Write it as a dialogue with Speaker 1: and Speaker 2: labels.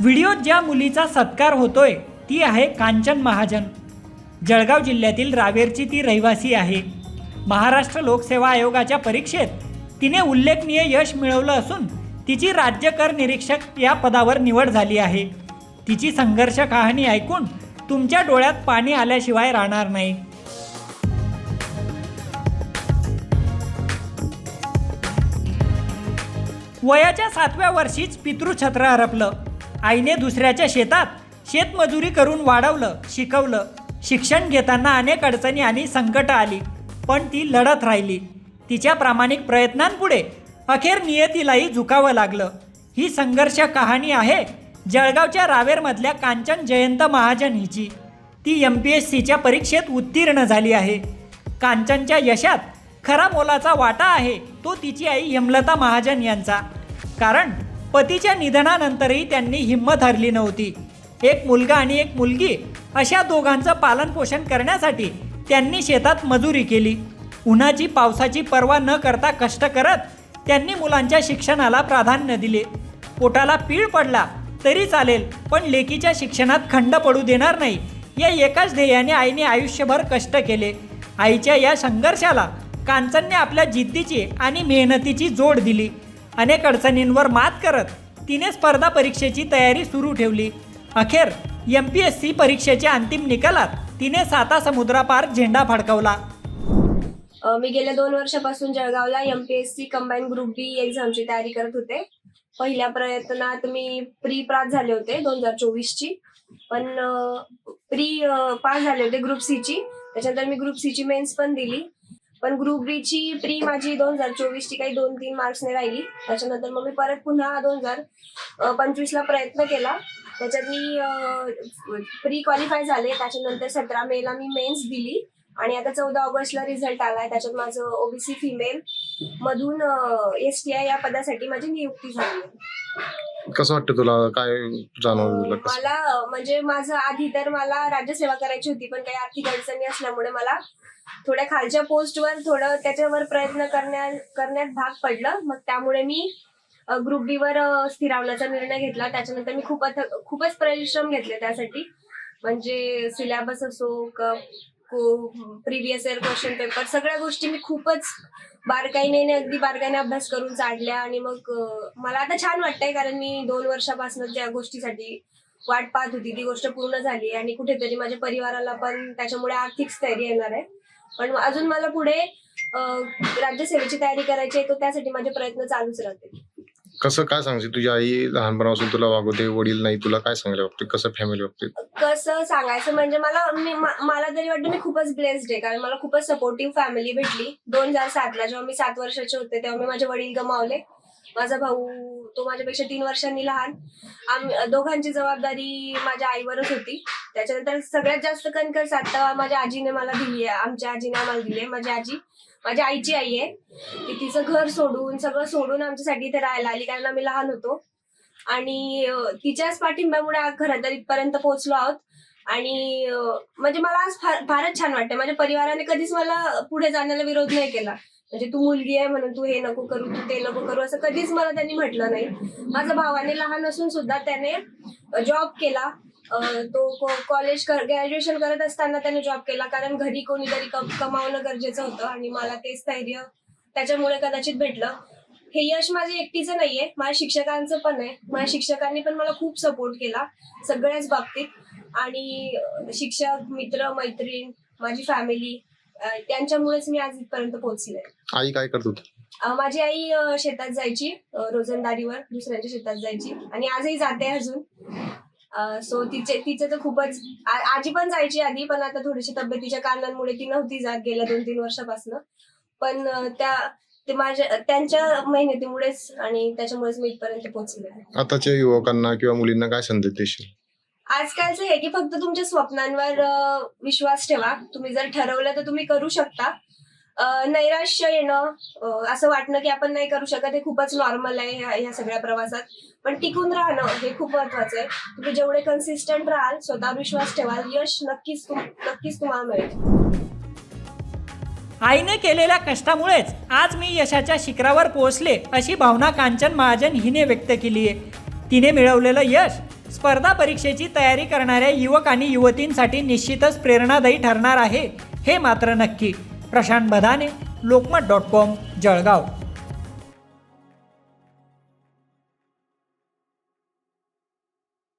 Speaker 1: व्हिडिओत ज्या मुलीचा सत्कार होतोय ती आहे कांचन महाजन। जळगाव जिल्ह्यातील रावेरची ती रहिवासी आहे। महाराष्ट्र लोकसेवा आयोगाच्या परीक्षेत तिने उल्लेखनीय यश मिळवलं असून तिची राज्य कर निरीक्षक या पदावर निवड झाली आहे। तिची संघर्ष कहाणी ऐकून तुमच्या डोळ्यात पाणी आल्याशिवाय राहणार नाही। वयाच्या 7व्या वर्षीच पितृछत्र हरपलं। आईने दुसऱ्याच्या शेतात शेतमजुरी करून वाढवलं, शिकवलं। शिक्षण घेताना अनेक अडचणी आणि संकट आली, पण ती लढत राहिली। तिच्या प्रामाणिक प्रयत्नांपुढे अखेर नियतीलाही झुकावं लागलं। ही संघर्ष कहाणी आहे जळगावच्या रावेरमधल्या कांचन जयंत महाजन हिची। ती MPSCच्या परीक्षेत उत्तीर्ण झाली आहे। कांचनच्या यशात खरा मोलाचा वाटा आहे तो तिची आई हेमलता महाजन यांचा। कारण पतीच्या निधनानंतरही त्यांनी हिंमत हरली नव्हती। एक मुलगा आणि एक मुलगी अशा दोघांचं पालनपोषण करण्यासाठी त्यांनी शेतात मजुरी केली। उन्हाची पावसाची पर्वा न करता कष्ट करत त्यांनी मुलांच्या शिक्षणाला प्राधान्य दिले। पोटाला पीळ पडला तरी चालेल, पण लेकीच्या शिक्षणात खंड पडू देणार नाही या एकाच ध्येयाने आईने आयुष्यभर कष्ट केले। आईच्या या संघर्षाला कांचनने आपल्या जिद्दीची आणि मेहनतीची जोड दिली। अनेक अडचणींवर मात करत तिने स्पर्धा परीक्षेची तयारी सुरू ठेवली। अखेर MPSC परीक्षेच्या अंतिम निकालात तिने साता समुद्रापार झेंडा फडकवला।
Speaker 2: मी गेल्या 2 वर्षापासून जळगावला MPSC कंबाईन ग्रुप बी एक्झामची तयारी करत होते। पहिल्या प्रयत्नात मी प्री पास झाले होते 2024ची, पण प्री पास झाले होते ग्रुप सी ची। त्याच्यानंतर मी ग्रुप सी ची मेन्स पण दिली, पण ग्रुप बी ची प्री माझी 2024ची काही 2-3 मार्क्सने राहिली। त्याच्यानंतर मग मी परत पुन्हा 2025ला प्रयत्न केला। त्याच्यात मी प्री क्वालिफाय झाले। त्याच्यानंतर 17 मेला मी मेन्स दिली आणि आता 14 ऑगस्टला रिझल्ट आलाय। त्याच्यात माझं OBC फिमेल मधून STI या पदासाठी माझी नियुक्ती झाली।
Speaker 3: कसं वाटतं तुला, काय जाणवलं?
Speaker 2: मला म्हणजे माझं आधी तर मला राज्यसेवा करायची होती, पण काही आर्थिक अडचणी असल्यामुळे मला थोड्या खालच्या पोस्टवर थोडं त्याच्यावर प्रयत्न करण्यात भाग पडलं। मग त्यामुळे मी ग्रुप बी वर स्थिरावण्याचा निर्णय घेतला। त्याच्यानंतर मी खूपच परिश्रम घेतले त्यासाठी, म्हणजे सिलेबस असो, प्रिव्हियस इयर क्वेश्चन पेपर, सगळ्या गोष्टी मी खूपच अगदी बारकाईने अभ्यास करून काढल्या। आणि मग मला आता छान वाटतंय, कारण मी 2 वर्षापासून ज्या गोष्टीसाठी वाट पाहत होती ती गोष्ट पूर्ण झाली आणि कुठेतरी माझ्या परिवाराला पण त्याच्यामुळे आर्थिक स्थैर्य येणार आहे। पण अजून मला पुढे राज्यसेवेची तयारी करायची आहे, तर त्यासाठी माझे प्रयत्न चालूच राहतील।
Speaker 3: कसं काय सांगशील, तुझी आई लहानपणापासून तुला वागवते, वडील नाही, तुला काय सांगायला वाटतं, कसं फॅमिली वागते?
Speaker 2: कसं सांगायचं म्हणजे मला तरी वाटतं मी खूपच ब्लेस्ड आहे, कारण मला खूपच सपोर्टिव्ह फॅमिली भेटली। 2007ला जेव्हा मी 7 वर्षाचे होते तेव्हा मी माझे वडील गमावले। माझा भाऊ तो माझ्यापेक्षा 3 वर्षांनी लहान। दोघांची जबाबदारी माझ्या आईवरच होती। त्याच्यानंतर सगळ्यात जास्त कणकर साथ माझ्या आजीने मला दिली आहे, आमच्या आजीने आम्हाला दिली आहे। माझी आजी माझ्या आईची आई आहे, ती तिचं घर सोडून सगळं सोडून आमच्यासाठी इथे राहायला आली, कारण आम्ही लहान होतो। आणि तिच्याच पाठिंब्यामुळे खरं तर इथपर्यंत पोहोचलो आहोत। आणि म्हणजे मला आज फारच छान वाटतं, माझ्या परिवाराने कधीच मला पुढे जाण्याला विरोध नाही केला। म्हणजे तू मुलगी आहे म्हणून तू हे नको करू, तू ते नको करू, असं कधीच मला त्यांनी म्हटलं नाही। माझ्या भावाने लहान असून सुद्धा त्याने जॉब केला। तो कॉलेज ग्रॅज्युएशन करत असताना त्याने जॉब केला, कारण घरी कोणीतरी कमावणं गरजेचं होतं आणि मला ते स्थैर्य त्याच्यामुळे कदाचित भेटलं। हे यश माझ्या एकटीचं नाहीये, माझ्या शिक्षकांचं पण आहे। माझ्या शिक्षकांनी पण मला खूप सपोर्ट केला सगळ्याच बाबतीत, आणि शिक्षक, मित्र, मैत्रीण, माझी फॅमिली, त्यांच्यामुळेच मी आज इथपर्यंत पोहोचले।
Speaker 3: आई काय करत होती?
Speaker 2: माझी आई शेतात जायची, रोजंदारीवर दुसऱ्यांच्या शेतात जायची, आणि आजही जाते अजून। सो तिचं तर खूपच, आजी पण जायची आधी, पण आता थोडीशी तब्येतीच्या कारणांमुळे ती नव्हती जात गेल्या 2-3 वर्षापासून। पण त्यांच्या मेहनतीमुळेच आणि त्याच्यामुळेच मी इथपर्यंत पोहोचले।
Speaker 3: आताच्या युवकांना किंवा मुलींना काय संदेश देशील?
Speaker 2: आजकालचं हे की फक्त तुमच्या स्वप्नांवर विश्वास ठेवा। तुम्ही जर ठरवलं तर तुम्ही करू शकता। नैराश्य येणं, असं वाटणं की आपण नाही करू शकत, हे खूपच नॉर्मल आहे ह्या सगळ्या प्रवासात। पण टिकून राहणं हे खूप महत्वाचं आहे। तुम्ही जेवढे कन्सिस्टंट राहाल, स्वतःवर विश्वास ठेवाल, यश नक्कीच तुम्हाला मिळेल।
Speaker 1: आईने केलेल्या कष्टामुळेच आज मी यशाच्या शिखरावर पोहोचले, अशी भावना कांचन महाजन हिने व्यक्त केली आहे। तिने मिळवलेलं यश स्पर्धा परीक्षेची तयारी करणाऱ्या युवक आणि युवतींसाठी निश्चितच प्रेरणादायी ठरणार आहे, हे मात्र नक्की. प्रशांत बधाने, लोकमत.com, जळगाव.